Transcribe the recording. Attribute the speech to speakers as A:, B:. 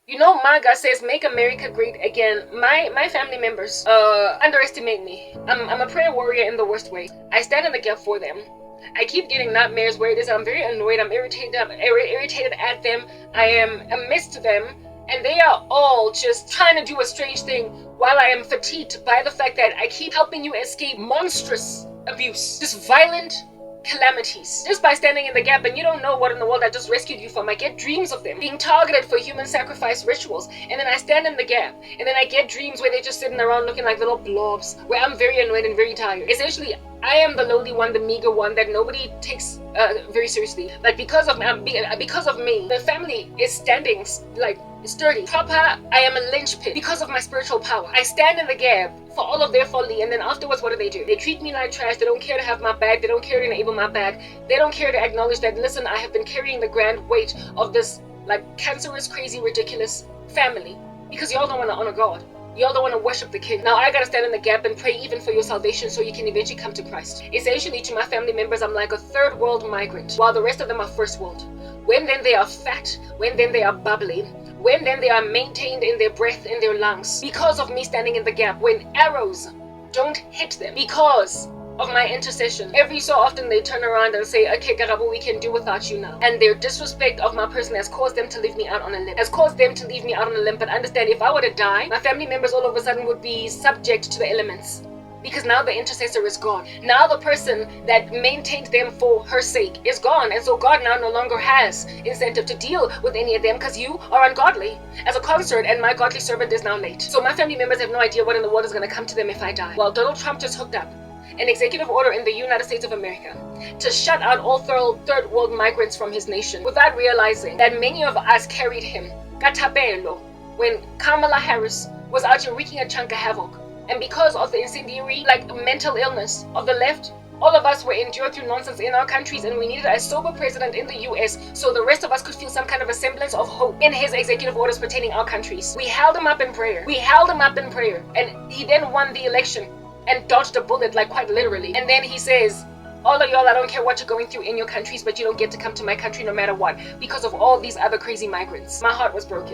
A: You know, MAGA says make America great again. My family members underestimate me. I'm a prayer warrior in the worst way. I stand in the gap for them. I keep getting nightmares where it is I'm very annoyed, I'm irritated, irritated at them, I am amidst them, and they are all just trying to do a strange thing while I am fatigued by the fact that I keep helping you escape monstrous abuse, just violent calamities, just by standing in the gap. And you don't know what in the world I just rescued you from. I get dreams of them being targeted for human sacrifice rituals, and then I stand in the gap, and then I get dreams where they're just sitting around looking like little blobs, where I'm very annoyed and very tired. Essentially, I am the lowly one, the meager one that nobody takes very seriously. Like because of me, the family is standing like sturdy, proper. I am a linchpin because of my spiritual power. I stand in the gap for all of their folly, and then afterwards, what do? They treat me like trash. They don't care to have my back. They don't care to enable my back. They don't care to acknowledge that, listen, I have been carrying the grand weight of this like cancerous, crazy, ridiculous family because y'all don't want to honor God. Y'all don't want to worship the King. Now I gotta stand in the gap and pray even for your salvation so you can eventually come to Christ. Essentially, to my family members, I'm like a third world migrant, while the rest of them are first world. When then they are fat, when then they are bubbly, when then they are maintained in their breath, in their lungs, because of me standing in the gap, when arrows don't hit them, because of my intercession. Every so often they turn around and say, okay, Garabu, we can do without you now. And their disrespect of my person has caused them to leave me out on a limb. But understand, if I were to die, my family members all of a sudden would be subject to the elements. Because now the intercessor is gone. Now the person that maintained them for her sake is gone. And so God now no longer has incentive to deal with any of them because you are ungodly as a consort, and my godly servant is now late. So my family members have no idea what in the world is going to come to them if I die. Well, Donald Trump just hooked up an executive order in the United States of America to shut out all third world migrants from his nation without realizing that many of us carried him, Katapelo, when Kamala Harris was out here wreaking a chunk of havoc. And because of the incendiary, mental illness of the left, all of us were endured through nonsense in our countries, and we needed a sober president in the US so the rest of us could feel some kind of a semblance of hope in his executive orders pertaining our countries. We held him up in prayer. And he then won the election and dodged a bullet, like quite literally. And then he says, all of y'all, I don't care what you're going through in your countries, but you don't get to come to my country no matter what, because of all these other crazy migrants. My heart was broken.